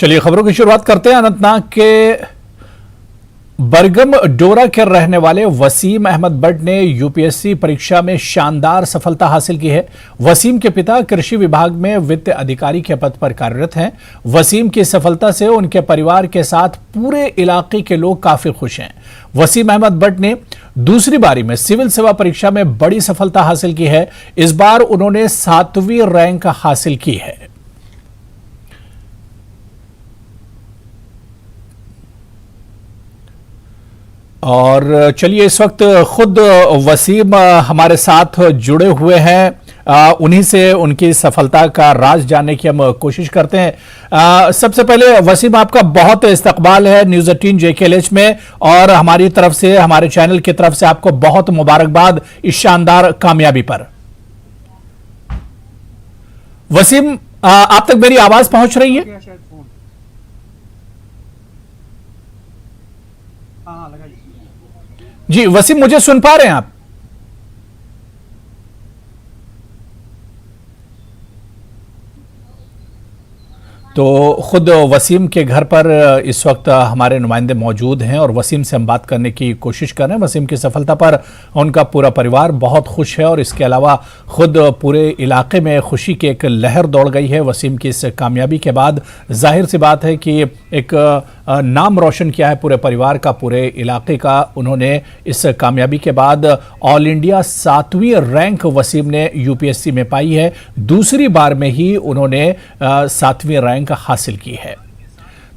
चलिए खबरों की शुरुआत करते हैं। अनंतनाग के बरगम डोरा के रहने वाले वसीम अहमद बट ने यूपीएससी परीक्षा में शानदार सफलता हासिल की है। वसीम के पिता कृषि विभाग में वित्त अधिकारी के पद पर कार्यरत हैं। वसीम की सफलता से उनके परिवार के साथ पूरे इलाके के लोग काफी खुश हैं। वसीम अहमद बट ने दूसरी बारी में सिविल सेवा परीक्षा में बड़ी सफलता हासिल की है। इस बार उन्होंने 7वीं रैंक हासिल की है। और चलिए इस वक्त खुद वसीम हमारे साथ जुड़े हुए हैं। उन्हीं से उनकी सफलता का राज जानने की हम कोशिश करते हैं। सबसे पहले वसीम, आपका बहुत इस्तकबाल है न्यूज़ 18 JKLH में, और हमारी तरफ से, हमारे चैनल की तरफ से आपको बहुत मुबारकबाद इस शानदार कामयाबी पर। वसीम, आप तक मेरी आवाज पहुंच रही है? जी वसीम, मुझे सुन पा रहे हैं आप? तो खुद वसीम के घर पर इस वक्त हमारे नुमाइंदे मौजूद हैं और वसीम से हम बात करने की कोशिश कर रहे हैं। वसीम की सफलता पर उनका पूरा परिवार बहुत खुश है और इसके अलावा खुद पूरे इलाके में खुशी की एक लहर दौड़ गई है। वसीम की इस कामयाबी के बाद जाहिर सी बात है कि एक नाम रोशन किया है पूरे परिवार का, पूरे इलाके का। उन्होंने इस कामयाबी के बाद ऑल इंडिया 7वीं रैंक वसीम ने यूपीएससी में पाई है। दूसरी बार में ही उन्होंने 7वीं रैंक हासिल की है।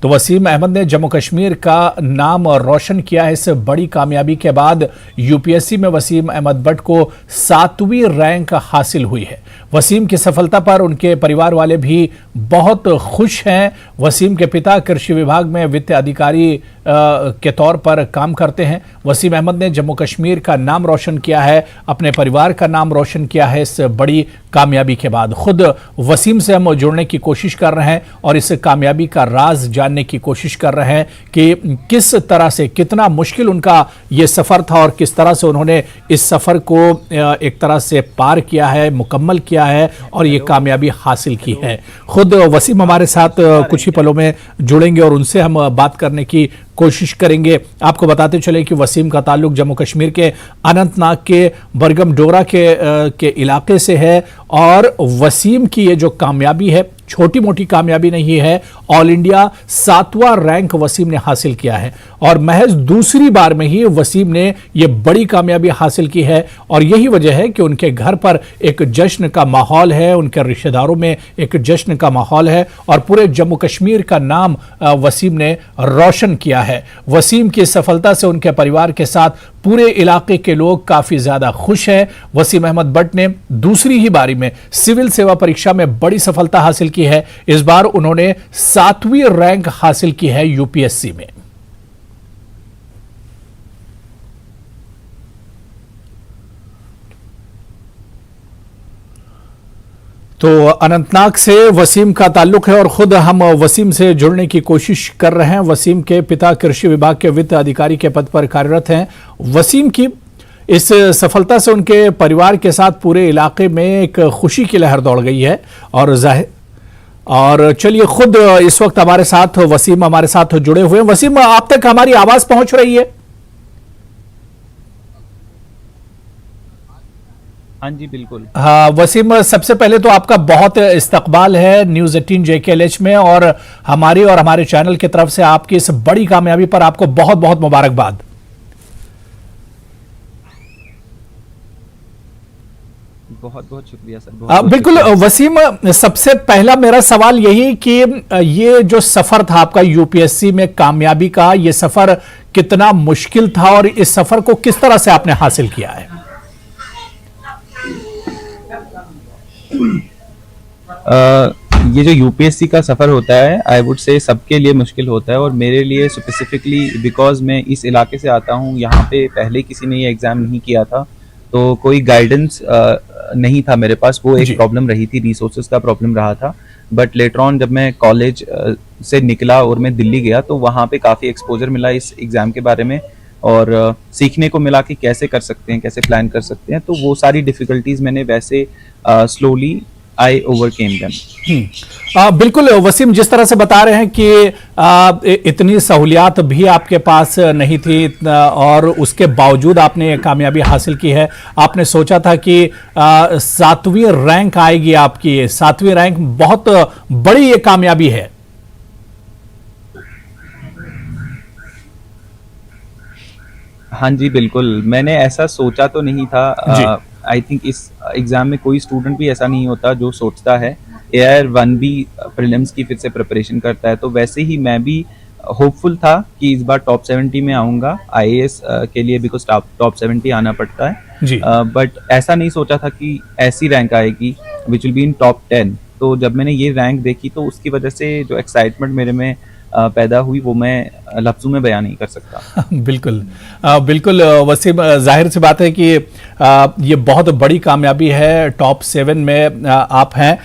तो वसीम अहमद ने जम्मू कश्मीर का नाम रोशन किया है। इस बड़ी कामयाबी के बाद यूपीएससी में वसीम अहमद बट को 7वीं रैंक हासिल हुई है। वसीम की सफलता पर उनके परिवार वाले भी बहुत खुश हैं। वसीम के पिता कृषि विभाग में वित्त अधिकारी के तौर पर काम करते हैं। वसीम अहमद ने जम्मू कश्मीर का नाम रोशन किया है, अपने परिवार का नाम रोशन किया है इस बड़ी कामयाबी के बाद। खुद वसीम से हम जुड़ने की कोशिश कर रहे हैं और इस कामयाबी का राज जानने की कोशिश कर रहे हैं कि किस तरह से, कितना मुश्किल उनका ये सफर था और किस तरह से उन्होंने इस सफर को एक तरह से पार किया है, मुकम्मल किया है और ये कामयाबी हासिल की है। खुद वसीम हमारे साथ कुछ ही पलों में जुड़ेंगे और उनसे हम बात करने की कोशिश करेंगे। आपको बताते चले कि वसीम का ताल्लुक जम्मू कश्मीर के अनंतनाग के बरगम डोरा के इलाके से है और वसीम की ये जो कामयाबी है छोटी मोटी कामयाबी नहीं है। ऑल इंडिया 7वां रैंक वसीम ने हासिल किया है और महज दूसरी बार में ही वसीम ने ये बड़ी कामयाबी हासिल की है और यही वजह है कि उनके घर पर एक जश्न का माहौल है, उनके रिश्तेदारों में एक जश्न का माहौल है और पूरे जम्मू कश्मीर का नाम वसीम ने रोशन किया है। वसीम की सफलता से उनके परिवार के साथ पूरे इलाके के लोग काफी ज्यादा खुश हैं। वसीम अहमद बट ने दूसरी ही बारी में सिविल सेवा परीक्षा में बड़ी सफलता हासिल की है। इस बार उन्होंने 7वीं रैंक हासिल की है यूपीएससी में। तो अनंतनाग से वसीम का ताल्लुक है और खुद हम वसीम से जुड़ने की कोशिश कर रहे हैं। वसीम के पिता कृषि विभाग के वित्त अधिकारी के पद पर कार्यरत हैं। वसीम की इस सफलता से उनके परिवार के साथ पूरे इलाके में एक खुशी की लहर दौड़ गई है और चलिए खुद इस वक्त हमारे साथ वसीम हमारे साथ जुड़े हुए हैं। वसीम, आप तक हमारी आवाज पहुंच रही है? हाँ जी बिल्कुल। हाँ वसीम, सबसे पहले तो आपका बहुत इस्तकबाल है न्यूज़ 18 JKLH में और हमारे चैनल की तरफ से आपकी इस बड़ी कामयाबी पर आपको बहुत बहुत मुबारकबाद। बहुत बहुत शुक्रिया सर। बिल्कुल वसीम, सबसे पहला मेरा सवाल यही कि ये जो सफर था आपका यूपीएससी में कामयाबी का, ये सफर कितना मुश्किल था और इस सफर को किस तरह से आपने हासिल किया है? ये जो यूपीएससी का सफ़र होता है आई वुड से सबके लिए मुश्किल होता है और मेरे लिए स्पेसिफिकली बिकॉज मैं इस इलाके से आता हूँ, यहाँ पे पहले किसी ने ये एग्ज़ाम नहीं किया था तो कोई गाइडेंस नहीं था मेरे पास। वो एक प्रॉब्लम रही थी, रिसोर्सेज का प्रॉब्लम रहा था। बट लेटर ऑन जब मैं कॉलेज से निकला और मैं दिल्ली गया तो वहाँ पे काफ़ी एक्सपोजर मिला इस एग्ज़ाम के बारे में और सीखने को मिला कि कैसे कर सकते हैं, कैसे प्लान कर सकते हैं। तो वो सारी डिफ़िकल्टीज़ मैंने वैसे स्लोली I overcame them. बिल्कुल वसीम, जिस तरह से बता रहे हैं कि इतनी सहूलियात भी आपके पास नहीं थी और उसके बावजूद आपने ये कामयाबी हासिल की है। आपने सोचा था कि 7वीं रैंक आएगी आपकी, 7वीं रैंक बहुत बड़ी ये कामयाबी है। हाँ जी, बिल्कुल। मैंने ऐसा सोचा तो नहीं था। आई थिंक इस एग्ज़ाम में कोई स्टूडेंट भी ऐसा नहीं होता जो सोचता है AIR-1 भी प्रीलिम्स की फिर से प्रिपरेशन करता है। तो वैसे ही मैं भी होपफुल था कि इस बार टॉप 70 में आऊँगा IAS के लिए, बिकॉज टॉप 70 आना पड़ता है। बट ऐसा नहीं सोचा था कि ऐसी रैंक आएगी which will be in top 10। तो जब मैंने ये रैंक देखी तो उसकी वजह से जो एक्साइटमेंट मेरे में पैदा हुई वो मैं लफ्ज़ों में बयान नहीं कर सकता। बिल्कुल बिल्कुल वसीम, जाहिर सी बात है कि ये बहुत बड़ी कामयाबी है, टॉप 7 में आप हैं।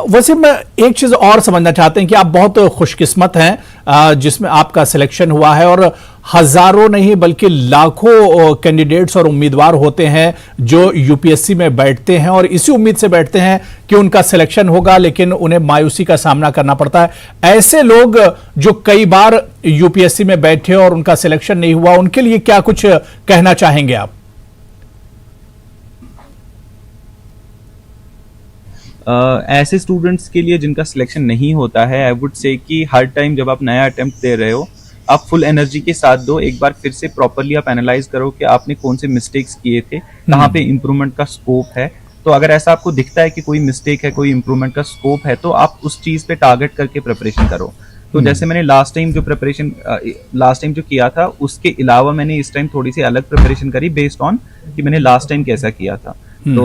वसीम, एक चीज़ और समझना चाहते हैं कि आप बहुत खुशकिस्मत हैं जिसमें आपका सिलेक्शन हुआ है, और हजारों नहीं बल्कि लाखों कैंडिडेट्स और उम्मीदवार होते हैं जो यूपीएससी में बैठते हैं और इसी उम्मीद से बैठते हैं कि उनका सिलेक्शन होगा, लेकिन उन्हें मायूसी का सामना करना पड़ता है। ऐसे लोग जो कई बार यूपीएससी में बैठे और उनका सिलेक्शन नहीं हुआ, उनके लिए क्या कुछ कहना चाहेंगे आप? ऐसे स्टूडेंट्स के लिए जिनका सिलेक्शन नहीं होता है, आई वुड से कि हर टाइम जब आप नया अटेम्प्ट दे रहे हो, आप फुल एनर्जी के साथ दो। एक बार फिर से प्रॉपरली आप एनालाइज करो कि आपने कौन से मिस्टेक्स किए थे, कहाँ पे इम्प्रूवमेंट का स्कोप है। तो अगर ऐसा आपको दिखता है कि कोई मिस्टेक है, कोई इम्प्रूवमेंट का स्कोप है, तो आप उस चीज़ पे टारगेट करके प्रिपरेशन करो। तो जैसे मैंने लास्ट टाइम जो किया था, उसके अलावा मैंने इस टाइम थोड़ी सी अलग प्रिपरेशन करी बेस्ड ऑन कि मैंने लास्ट टाइम कैसा किया था। तो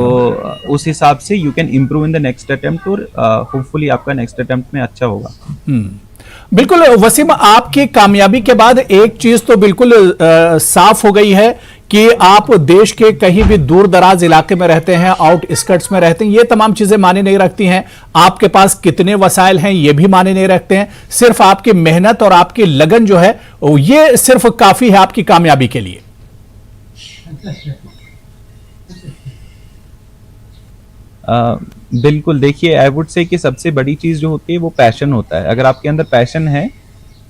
उस हिसाब से you can improve in the next attempt, और होपफुली आपका नेक्स्ट अटेम्प्ट में अच्छा होगा। बिल्कुल वसीम, आपकी कामयाबी के बाद एक चीज तो बिल्कुल साफ हो गई है कि आप देश के कहीं भी दूर दराज इलाके में रहते हैं, आउटस्कर्ट्स में रहते हैं, ये तमाम चीजें माने नहीं रखती हैं। आपके पास कितने वसाइल हैं ये भी माने नहीं रखते हैं। सिर्फ आपकी मेहनत और आपकी लगन जो है ये सिर्फ काफी है आपकी कामयाबी के लिए। बिल्कुल, देखिए, आई वुड से कि सबसे बड़ी चीज़ जो होती है वो पैशन होता है। अगर आपके अंदर पैशन है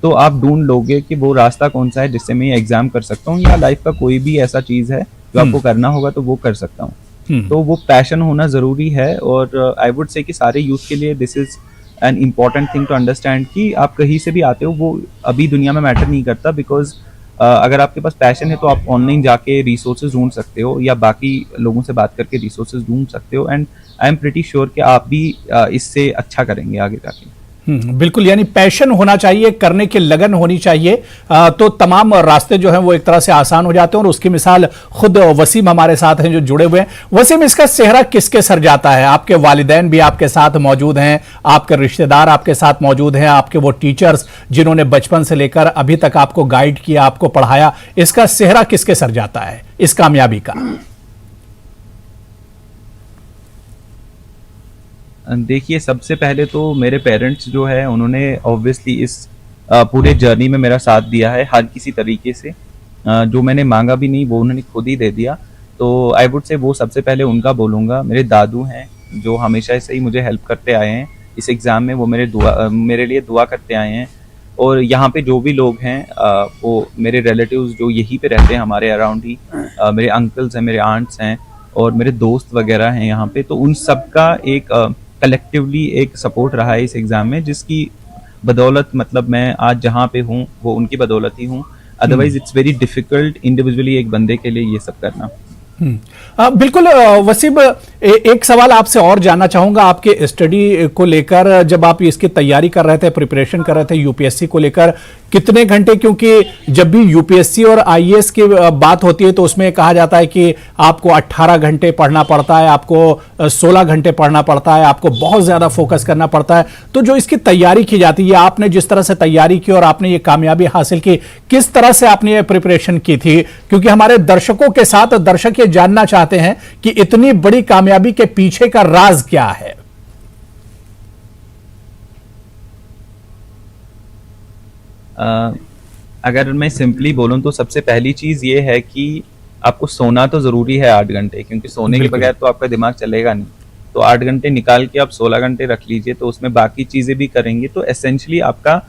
तो आप ढूंढ लोगे कि वो रास्ता कौन सा है जिससे मैं एग्जाम कर सकता हूँ, या लाइफ का कोई भी ऐसा चीज़ है जो आपको करना होगा तो वो कर सकता हूँ। तो वो पैशन होना ज़रूरी है, और आई वुड से कि सारे यूथ के लिए this is an important thing to understand कि आप कहीं से भी आते हो, वो अभी दुनिया में मैटर नहीं करता। बिकॉज अगर आपके पास पैशन है तो आप ऑनलाइन जाके रिसोर्सेज ढूंढ सकते हो, या बाकी लोगों से बात करके रिसोर्सेज ढूंढ सकते हो, and I am pretty sure कि आप भी इससे अच्छा करेंगे आगे जाके। बिल्कुल, यानी पैशन होना चाहिए, करने की लगन होनी चाहिए, तो तमाम रास्ते जो हैं वो एक तरह से आसान हो जाते हैं। और उसकी मिसाल खुद वसीम हमारे साथ हैं जो जुड़े हुए हैं। वसीम, इसका सेहरा किसके सर जाता है? आपके वालिदैन भी आपके साथ मौजूद हैं, आपके रिश्तेदार आपके साथ मौजूद हैं, आपके वो टीचर्स जिन्होंने बचपन से लेकर अभी तक आपको गाइड किया, आपको पढ़ाया, इसका सेहरा किसके सर जाता है इस कामयाबी का? देखिए, सबसे पहले तो मेरे पेरेंट्स जो है उन्होंने ऑब्वियसली इस पूरे जर्नी में मेरा साथ दिया है हर किसी तरीके से। जो मैंने मांगा भी नहीं वो उन्होंने खुद ही दे दिया। तो आई वुड से वो सबसे पहले उनका बोलूँगा। मेरे दादू हैं जो हमेशा से ही मुझे हेल्प करते आए हैं इस एग्ज़ाम में, वो मेरे लिए दुआ करते आए हैं। और यहाँ पे जो भी लोग हैं वो मेरे रिलेटिव्स जो यहीं पे रहते हैं हमारे अराउंड ही, मेरे अंकल्स हैं, मेरे आंट्स हैं, और मेरे दोस्त वगैरह हैं यहाँ पे। तो उन सब का एक कलेक्टिवली एक सपोर्ट रहा है इस एग्ज़ाम में, जिसकी बदौलत मतलब मैं आज जहाँ पे हूँ वो उनकी बदौलत ही हूँ। Otherwise it's very difficult individually एक बंदे के लिए ये सब करना। बिल्कुल वसीम, एक सवाल आपसे और जानना चाहूंगा आपके स्टडी को लेकर। जब आप इसकी तैयारी कर रहे थे, प्रिपरेशन कर रहे थे यूपीएससी को लेकर, कितने घंटे, क्योंकि जब भी यूपीएससी और आईएएस की बात होती है तो उसमें कहा जाता है कि आपको 18 घंटे पढ़ना पड़ता है, आपको 16 घंटे पढ़ना पड़ता है, आपको बहुत ज्यादा फोकस करना पड़ता है। तो जो इसकी तैयारी की जाती है, आपने जिस तरह से तैयारी की और आपने ये कामयाबी हासिल की, किस तरह से आपने ये प्रिपरेशन की थी? क्योंकि हमारे दर्शकों के साथ दर्शक ये जानना चाहते हैं कि इतनी बड़ी कामयाबी के पीछे का राज क्या है। अगर मैं सिंपली बोलूं तो सबसे पहली चीज़ ये है कि आपको सोना तो ज़रूरी है 8 घंटे, क्योंकि सोने के बगैर तो आपका दिमाग चलेगा नहीं। तो 8 घंटे निकाल के आप 16 घंटे रख लीजिए, तो उसमें बाकी चीज़ें भी करेंगे तो एसेंशली आपका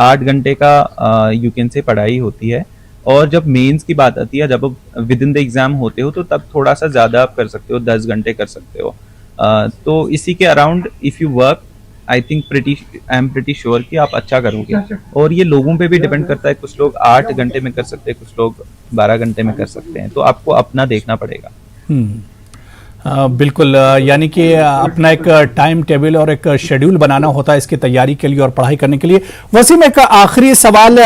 8 घंटे का यू कैन से पढ़ाई होती है। और जब मेंस की बात आती है, जब आप विद इन द एग्जाम होते हो तो तब थोड़ा सा ज़्यादा आप कर सकते हो, 10 घंटे कर सकते हो। तो इसी के around if you work I am pretty sure कि आप अच्छा करोगे। और ये लोगों पे भी डिपेंड करता है, कुछ लोग 8 घंटे में कर सकते हैं, कुछ लोग 12 घंटे में कर सकते हैं, तो आपको अपना देखना पड़ेगा। बिल्कुल, यानी कि अपना एक टाइम टेबल और एक शेड्यूल बनाना होता है इसकी तैयारी के लिए और पढ़ाई करने के लिए। वसीम, एक आखिरी सवाल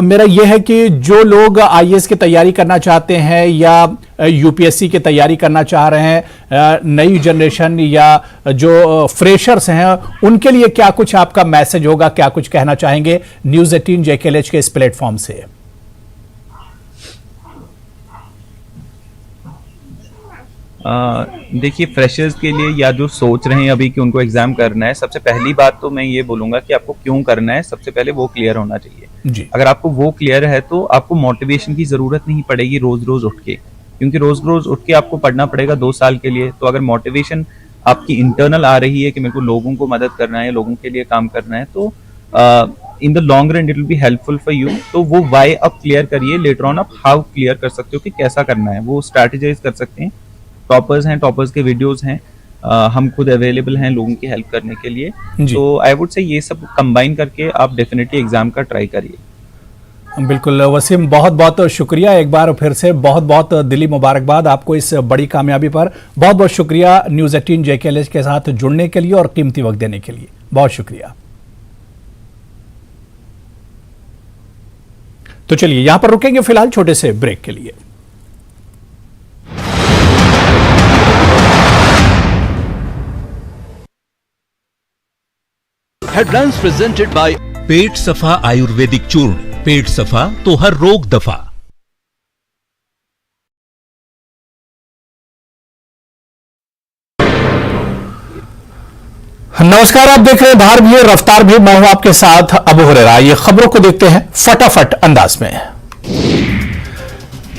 मेरा यह है कि जो लोग आईएएस की तैयारी करना चाहते हैं या यूपीएससी की तैयारी करना चाह रहे हैं, नई जनरेशन या जो फ्रेशर्स हैं, उनके लिए क्या कुछ आपका मैसेज होगा, क्या कुछ कहना चाहेंगे न्यूज़ 18 JKLH के इस प्लेटफॉर्म से? देखिए, फ्रेशर्स के लिए या जो सोच रहे हैं अभी कि उनको एग्जाम करना है, सबसे पहली बात तो मैं ये बोलूंगा कि आपको क्यों करना है, सबसे पहले वो क्लियर होना चाहिए जी। अगर आपको वो क्लियर है तो आपको मोटिवेशन की जरूरत नहीं पड़ेगी रोज रोज उठ के, क्योंकि रोज रोज उठ के आपको पढ़ना पड़ेगा 2 साल के लिए। तो अगर मोटिवेशन आपकी इंटरनल आ रही है कि मेरे को लोगों को मदद करना है, लोगों के लिए काम करना है, तो in the long run it will be helpful for you. तो वो वाई आप क्लियर करिए, लेटर ऑन आप हाउ क्लियर कर सकते हो कि कैसा करना है, वो स्ट्रैटेजाइज कर सकते हैं। टॉपर्स हैं, टॉपर्स के वीडियोस हैं, हम खुद अवेलेबल हैं लोगों की हेल्प करने के लिए। तो आई वुड से ये सब कंबाइन करके आप डेफिनेटली एग्जाम का ट्राई करिए। बिल्कुल वसीम, बहुत बहुत शुक्रिया, एक बार फिर से बहुत बहुत दिली मुबारकबाद आपको इस बड़ी कामयाबी पर। बहुत बहुत शुक्रिया न्यूज़ 18 JKLH के साथ जुड़ने के लिए और कीमती वक्त देने के लिए, बहुत शुक्रिया। तो चलिए यहां पर रुकेंगे फिलहाल छोटे से ब्रेक के लिए। हेडलाइंस प्रेजेंटेड बाय पेट सफा आयुर्वेदिक चूर्ण, पेट सफा तो हर रोग दफा। नमस्कार, आप देख रहे हैं धार भी रफ्तार भी, मैं हूं आपके साथ अबू हुरैरा। ये खबरों को देखते हैं फटाफट अंदाज में।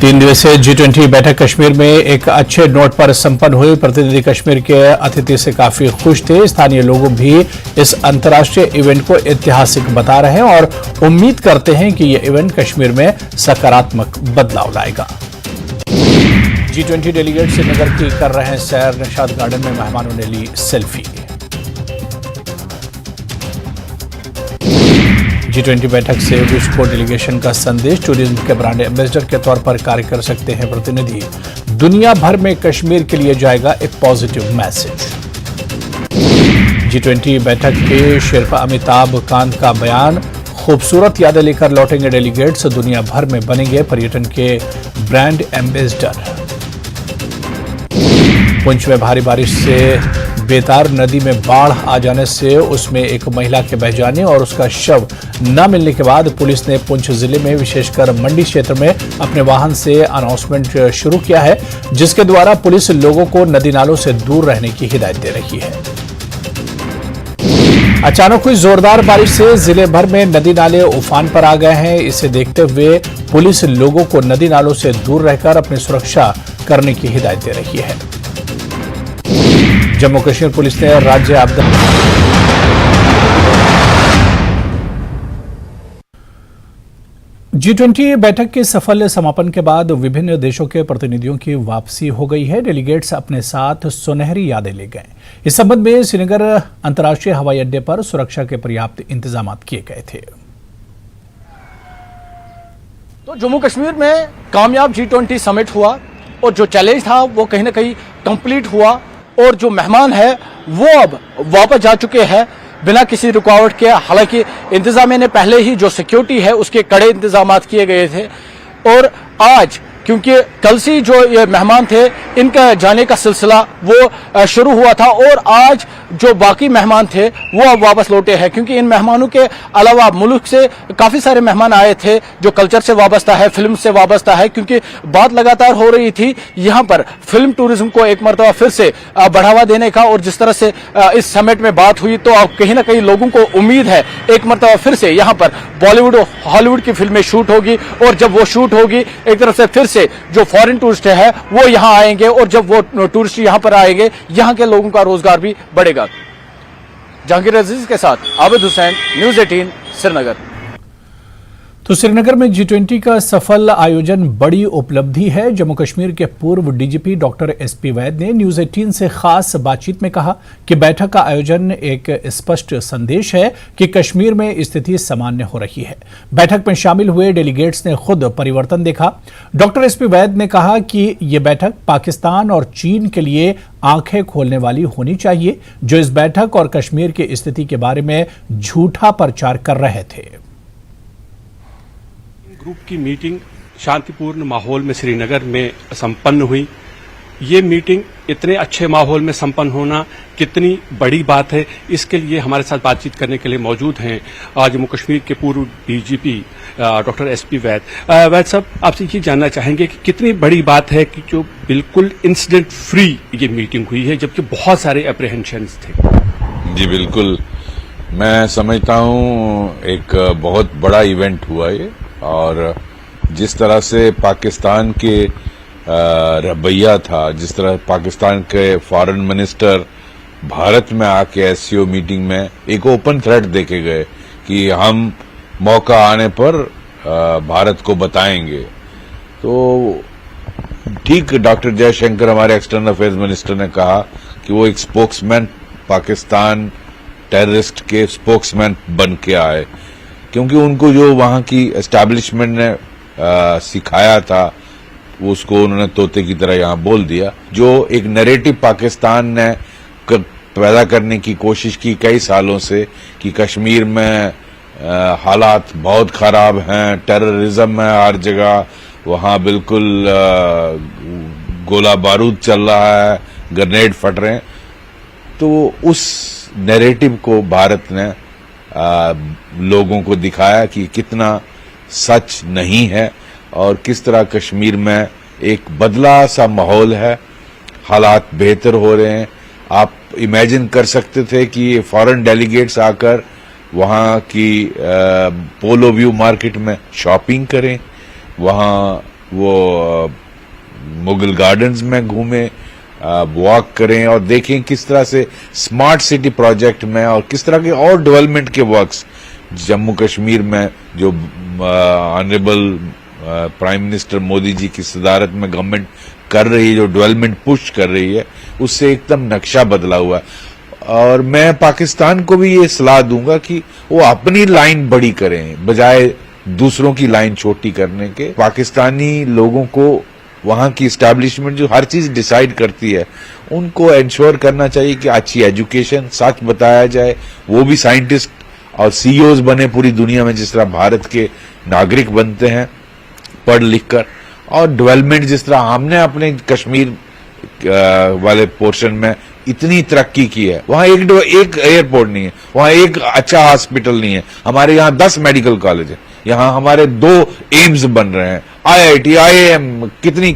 3 दिवसीय G20 बैठक कश्मीर में एक अच्छे नोट पर संपन्न हुई। प्रतिनिधि कश्मीर के अतिथि से काफी खुश थे। स्थानीय लोग भी इस अंतर्राष्ट्रीय इवेंट को ऐतिहासिक बता रहे हैं और उम्मीद करते हैं कि यह इवेंट कश्मीर में सकारात्मक बदलाव लाएगा। G20 डेलीगेट श्रीनगर की कर रहे हैं सैर, निशाद गार्डन में मेहमानों ने ली सेल्फी। G20 बैठक से विश्व को डेलीगेशन का संदेश, टूरिज्म के ब्रांड एम्बेसडर के तौर पर कार्य कर सकते हैं प्रतिनिधि। दुनिया भर में कश्मीर के लिए जाएगा एक पॉजिटिव मैसेज। G20 बैठक के शेरपा अमिताभ कांत का बयान, खूबसूरत यादें लेकर लौटेंगे डेलीगेट्स, दुनिया भर में बनेंगे पर्यटन के ब्रांड एम्बेसडर। पुंछ में भारी बारिश से बेतार नदी में बाढ़ आ जाने से उसमें एक महिला के बह जाने और उसका शव न मिलने के बाद पुलिस ने पुंछ जिले में विशेषकर मंडी क्षेत्र में अपने वाहन से अनाउंसमेंट शुरू किया है, जिसके द्वारा पुलिस लोगों को नदी नालों से दूर रहने की हिदायत दे रही है। अचानक हुई जोरदार बारिश से जिले भर में नदी नाले उफान पर आ गए हैं। इसे देखते हुए पुलिस लोगों को नदी नालों से दूर रहकर अपनी सुरक्षा करने की हिदायत दे रही है। जम्मू कश्मीर पुलिस ने राज्य आपदा G20 बैठक के सफल समापन के बाद विभिन्न देशों के प्रतिनिधियों की वापसी हो गई है। डेलीगेट्स अपने साथ सुनहरी यादें ले गए। इस संबंध में श्रीनगर अंतर्राष्ट्रीय हवाई अड्डे पर सुरक्षा के पर्याप्त इंतजाम किए गए थे। तो जम्मू कश्मीर में कामयाब G20 समिट हुआ और जो चैलेंज था वो कहीं ना कहीं कंप्लीट हुआ और जो मेहमान है वो अब वापस जा चुके हैं बिना किसी रुकावट के। हालांकि इंतजामिया ने पहले ही जो सिक्योरिटी है उसके कड़े इंतजाम किए गए थे और आज क्योंकि कल से जो ये मेहमान थे इनका जाने का सिलसिला वो शुरू हुआ था और आज जो बाकी मेहमान थे वो अब वापस लौटे हैं, क्योंकि इन मेहमानों के अलावा मुल्क से काफ़ी सारे मेहमान आए थे जो कल्चर से वाबस्ता है, फिल्म से वाबस्ता है, क्योंकि बात लगातार हो रही थी यहाँ पर फिल्म टूरिज्म को एक मरतबा फिर से बढ़ावा देने का। और जिस तरह से इस समिट में बात हुई तो अब कहीं ना कहीं लोगों को उम्मीद है एक मरतबा फिर से यहाँ पर बॉलीवुड और हॉलीवुड की फिल्में शूट होगी, और जब वो शूट होगी एक तरफ से फिर से जो फॉरेन टूरिस्ट है वो यहाँ आएंगे, और जब वो टूरिस्ट यहाँ पर आएंगे यहाँ के लोगों का रोजगार भी बढ़ेगा। जहांगीर अजीज के साथ आबिद हुसैन, न्यूज़ 18 श्रीनगर। तो श्रीनगर में G20 का सफल आयोजन बड़ी उपलब्धि है। जम्मू कश्मीर के पूर्व डीजीपी डॉक्टर SP वैद ने न्यूज़ 18 से खास बातचीत में कहा कि बैठक का आयोजन एक स्पष्ट संदेश है कि कश्मीर में स्थिति सामान्य हो रही है। बैठक में शामिल हुए डेलीगेट्स ने खुद परिवर्तन देखा। डॉक्टर SP वैद ने कहा कि ये बैठक पाकिस्तान और चीन के लिए आंखें खोलने वाली होनी चाहिए, जो इस बैठक और कश्मीर की स्थिति के बारे में झूठा प्रचार कर रहे थे। ग्रुप की मीटिंग शांतिपूर्ण माहौल में श्रीनगर में संपन्न हुई। ये मीटिंग इतने अच्छे माहौल में संपन्न होना कितनी बड़ी बात है, इसके लिए हमारे साथ बातचीत करने के लिए मौजूद हैं जम्मू कश्मीर के पूर्व डीजीपी डॉक्टर SP वैद। वैद साहब, आपसे ये जानना चाहेंगे कि कितनी बड़ी बात है कि जो बिल्कुल इंसिडेंट फ्री ये मीटिंग हुई है, जबकि बहुत सारे अप्रीहेंशंस थे। जी बिल्कुल, मैं समझता हूँ एक बहुत बड़ा इवेंट हुआ ये, और जिस तरह से पाकिस्तान के रवैया था, जिस तरह पाकिस्तान के फॉरेन मिनिस्टर भारत में आके SCO मीटिंग में एक ओपन थ्रेट देके गए कि हम मौका आने पर भारत को बताएंगे। तो ठीक डॉक्टर जयशंकर हमारे एक्सटर्नल अफेयर्स मिनिस्टर ने कहा कि वो एक स्पोक्समैन, पाकिस्तान टेररिस्ट के स्पोक्समैन बन के आए, क्योंकि उनको जो वहां की एस्टैब्लिशमेंट ने सिखाया था उसको उन्होंने तोते की तरह यहां बोल दिया। जो एक नैरेटिव पाकिस्तान ने पैदा करने की कोशिश की कई सालों से कि कश्मीर में हालात बहुत खराब हैं, टेररिज्म है हर जगह, वहां बिल्कुल गोला बारूद चल रहा है, ग्रेनेड फट रहे हैं, तो उस नैरेटिव को भारत ने लोगों को दिखाया कि कितना सच नहीं है और किस तरह कश्मीर में एक बदला सा माहौल है, हालात बेहतर हो रहे हैं। आप इमेजिन कर सकते थे कि फॉरेन डेलीगेट्स आकर वहां की पोलो व्यू मार्केट में शॉपिंग करें, वहां वो मुगल गार्डन्स में घूमें, वॉक करें और देखें किस तरह से स्मार्ट सिटी प्रोजेक्ट में और किस तरह के और डेवलपमेंट के वर्क्स जम्मू कश्मीर में जो honourable prime minister Modi ji की सदारत में गवर्नमेंट कर रही है, जो डेवलपमेंट पुश कर रही है, उससे एकदम नक्शा बदला हुआ है। और मैं पाकिस्तान को भी ये सलाह दूंगा कि वो अपनी लाइन बड़ी करें बजाय दूसरों की लाइन छोटी करने के। पाकिस्तानी लोगों को वहां की एस्टैब्लिशमेंट जो हर चीज डिसाइड करती है, उनको इंश्योर करना चाहिए कि अच्छी एजुकेशन, सच बताया जाए, वो भी साइंटिस्ट और CEOs बने पूरी दुनिया में जिस तरह भारत के नागरिक बनते हैं पढ़ लिख कर, और डेवलपमेंट जिस तरह हमने अपने कश्मीर वाले पोर्शन में इतनी तरक्की की है। वहां एक एयरपोर्ट नहीं है, वहां एक अच्छा हॉस्पिटल नहीं है, हमारे यहाँ 10 मेडिकल कॉलेज है, यहाँ हमारे 2 एम्स बन रहे हैं, IIT, IIM, कितनी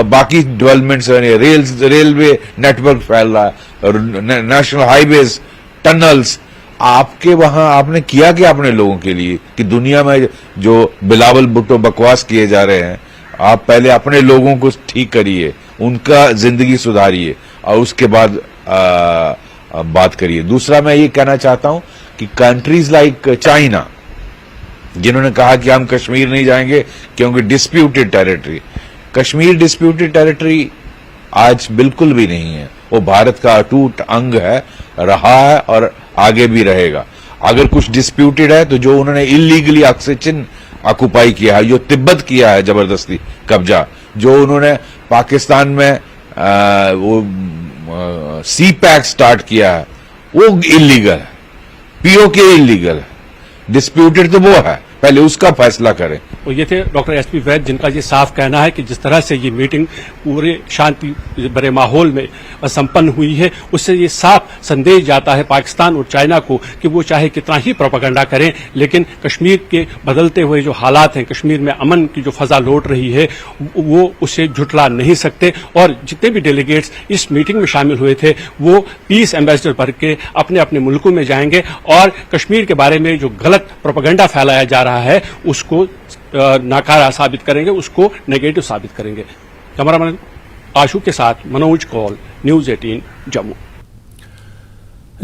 बाकी डेवलपमेंट्स है, रेलवे नेटवर्क फैल रहा है, नेशनल हाईवेज, टनल्स। आपके वहां आपने किया क्या अपने लोगों के लिए कि दुनिया में जो बिलावल भुट्टो बकवास किए जा रहे हैं, आप पहले अपने लोगों को ठीक करिए, उनका जिंदगी सुधारिए और उसके बाद बात करिए। दूसरा मैं ये कहना चाहता हूं कि कंट्रीज लाइक चाइना, जिन्होंने कहा कि हम कश्मीर नहीं जाएंगे क्योंकि disputed territory, Kashmir disputed territory आज बिल्कुल भी नहीं है, वो भारत का अटूट अंग है, रहा है और आगे भी रहेगा। अगर कुछ डिस्प्यूटेड है तो जो उन्होंने इलीगली ऑक्सीजन ऑक्युपाई किया है, जो तिब्बत किया है जबरदस्ती कब्जा, जो उन्होंने पाकिस्तान में वो सी पैक स्टार्ट किया है, वो इलीगल है, POK इलीगल है, डिस्प्यूटेड तो वो है, पहले उसका फैसला करें। और ये थे डॉक्टर एसपी वैद्य, जिनका ये साफ कहना है कि जिस तरह से ये मीटिंग पूरे शांति भरे माहौल में संपन्न हुई है, उससे ये साफ संदेश जाता है पाकिस्तान और चाइना को कि वो चाहे कितना ही प्रोपेगेंडा करें, लेकिन कश्मीर के बदलते हुए जो हालात हैं, कश्मीर में अमन की जो फजा लौट रही है, वो उसे झुटला नहीं सकते। और जितने भी डेलीगेट्स इस मीटिंग में शामिल हुए थे वो पीस एम्बेसडर भर के अपने अपने मुल्कों में जाएंगे और कश्मीर के बारे में जो गलत प्रोपेगेंडा फैलाया जा रहा है उसको नाकारा साबित करेंगे, उसको नेगेटिव साबित करेंगे। कैमरामैन आशु के साथ मनोज कौल, न्यूज 18 जम्मू।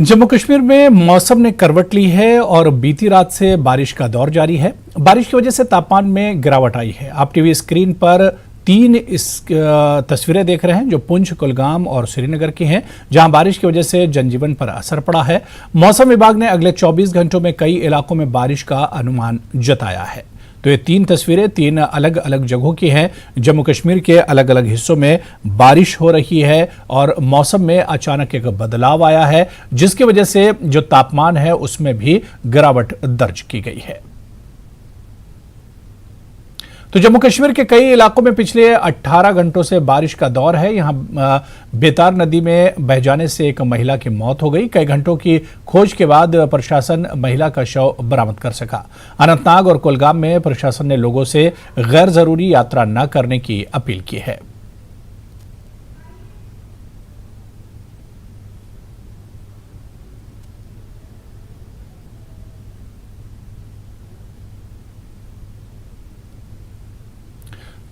जम्मू कश्मीर में मौसम ने करवट ली है और बीती रात से बारिश का दौर जारी है। बारिश की वजह से तापमान में गिरावट आई है। आप टीवी स्क्रीन पर 3 तस्वीरें देख रहे हैं जो पुंछ, कुलगाम और श्रीनगर की हैं, जहां बारिश की वजह से जनजीवन पर असर पड़ा है। मौसम विभाग ने अगले 24 घंटों में कई इलाकों में बारिश का अनुमान जताया है। तो ये 3 तस्वीरें 3 अलग अलग जगहों की हैं। जम्मू कश्मीर के अलग अलग हिस्सों में बारिश हो रही है और मौसम में अचानक एक बदलाव आया है, जिसकी वजह से जो तापमान है उसमें भी गिरावट दर्ज की गई है। तो जम्मू कश्मीर के कई इलाकों में पिछले 18 घंटों से बारिश का दौर है। यहां बेतार नदी में बह जाने से एक महिला की मौत हो गई। कई घंटों की खोज के बाद प्रशासन महिला का शव बरामद कर सका। अनंतनाग और कुलगाम में प्रशासन ने लोगों से गैर जरूरी यात्रा न करने की अपील की है।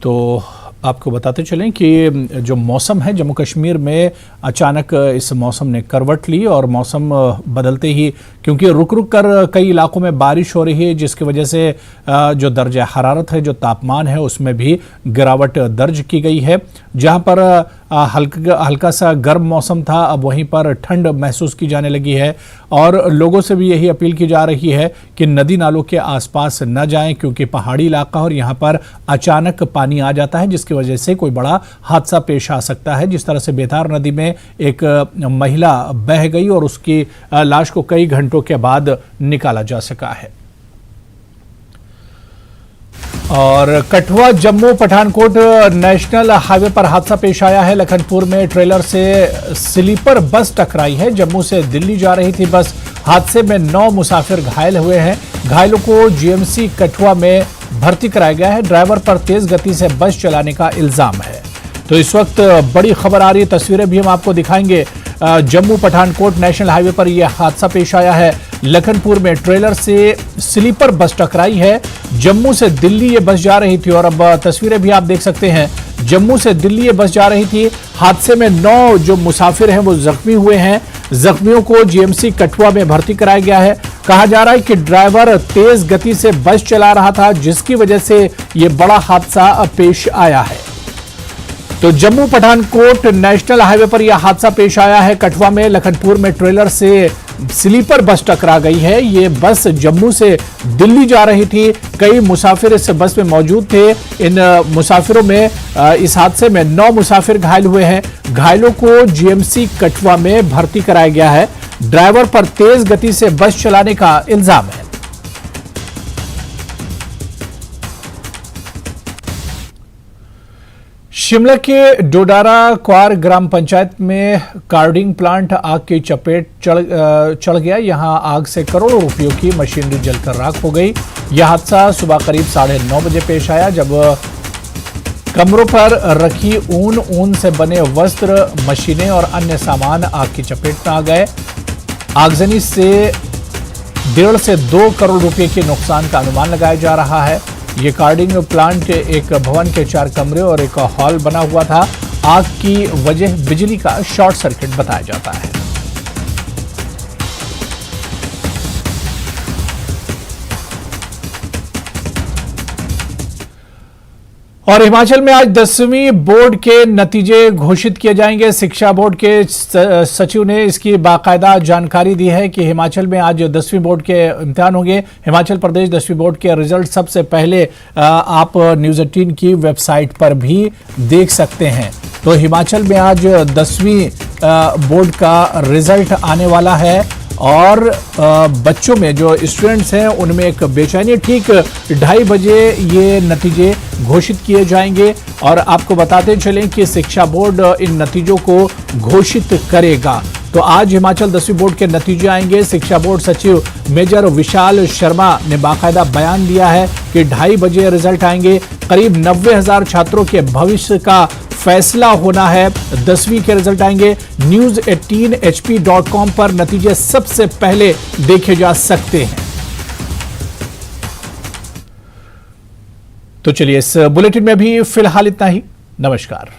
तो आपको बताते चलें कि जो मौसम है जम्मू कश्मीर में अचानक इस मौसम ने करवट ली और मौसम बदलते ही, क्योंकि रुक रुक कर कई इलाकों में बारिश हो रही है, जिसकी वजह से जो दर्जा हरारत है, जो तापमान है, उसमें भी गिरावट दर्ज की गई है। जहां पर हल्का सा गर्म मौसम था, अब वहीं पर ठंड महसूस की जाने लगी है और लोगों से भी यही अपील की जा रही है कि नदी नालों के आसपास न जाएं, क्योंकि पहाड़ी इलाका और यहाँ पर अचानक पानी आ जाता है, जिसकी वजह से कोई बड़ा हादसा पेश आ सकता है। जिस तरह से बेतार नदी में एक महिला बह गई और उसकी लाश को कई घंटों के बाद निकाला जा सका है। और कठुआ जम्मू पठानकोट नेशनल हाईवे पर हादसा पेश आया है। लखनपुर में ट्रेलर से स्लीपर बस टकराई है। जम्मू से दिल्ली जा रही थी बस। हादसे में 9 मुसाफिर घायल हुए हैं। घायलों को जीएमसी कठुआ में भर्ती कराया गया है। ड्राइवर पर तेज गति से बस चलाने का इल्जाम है। तो इस वक्त बड़ी खबर आ रही है, तस्वीरें भी हम आपको दिखाएंगे। जम्मू पठानकोट नेशनल हाईवे पर यह हादसा पेश आया है। लखनपुर में ट्रेलर से स्लीपर बस टकराई है। जम्मू से दिल्ली ये बस जा रही थी और अब तस्वीरें भी आप देख सकते हैं। जम्मू से दिल्ली ये बस जा रही थी। हादसे में 9 जो मुसाफिर हैं वो जख्मी हुए हैं। जख्मियों को जीएमसी कठुआ में भर्ती कराया गया है। कहा जा रहा है कि ड्राइवर तेज गति से बस चला रहा था, जिसकी वजह से ये बड़ा हादसा पेश आया है। तो जम्मू पठानकोट नेशनल हाईवे पर यह हादसा पेश आया है। कठुआ में लखनपुर में ट्रेलर से स्लीपर बस टकरा गई है। ये बस जम्मू से दिल्ली जा रही थी। कई मुसाफिर इस बस में मौजूद थे। इन मुसाफिरों में इस हादसे में 9 मुसाफिर घायल हुए हैं। घायलों को जीएमसी कठुआ में भर्ती कराया गया है। ड्राइवर पर तेज गति से बस चलाने का इल्जाम है। शिमला के डोडारा क्वार ग्राम पंचायत में कार्डिंग प्लांट आग की चपेट चढ़ गया। यहां आग से करोड़ों रुपयों की मशीनरी जलकर राख हो गई। यह हादसा सुबह करीब 9:30 बजे पेश आया, जब कमरों पर रखी ऊन से बने वस्त्र, मशीनें और अन्य सामान आग की चपेट में आ गए। आगजनी से 1.5 से 2 करोड़ रुपए के नुकसान का अनुमान लगाया जा रहा है। ये कार्डिंग प्लांट एक भवन के 4 कमरे और एक हॉल बना हुआ था। आग की वजह बिजली का शॉर्ट सर्किट बताया जाता है। और हिमाचल में आज 10वीं बोर्ड के नतीजे घोषित किए जाएंगे। शिक्षा बोर्ड के सचिव ने इसकी बाकायदा जानकारी दी है कि हिमाचल में आज 10वीं बोर्ड के इम्तिहान होंगे। हिमाचल प्रदेश 10वीं बोर्ड के रिजल्ट सबसे पहले आप न्यूज़ 18 की वेबसाइट पर भी देख सकते हैं। तो हिमाचल में आज 10वीं बोर्ड का रिजल्ट आने वाला है और बच्चों में जो स्टूडेंट्स हैं उनमें एक बेचैनी। ठीक 2:30 बजे ये नतीजे घोषित किए जाएंगे और आपको बताते चलें कि शिक्षा बोर्ड इन नतीजों को घोषित करेगा। तो आज हिमाचल 10वीं बोर्ड के नतीजे आएंगे। शिक्षा बोर्ड सचिव मेजर विशाल शर्मा ने बाकायदा बयान दिया है कि 2:30 बजे रिजल्ट आएंगे। करीब 90,000 छात्रों के भविष्य का फैसला होना है। 10वीं के रिजल्ट आएंगे। news18hp.com पर नतीजे सबसे पहले देखे जा सकते हैं। तो चलिए इस बुलेटिन में भी फिलहाल इतना ही। नमस्कार।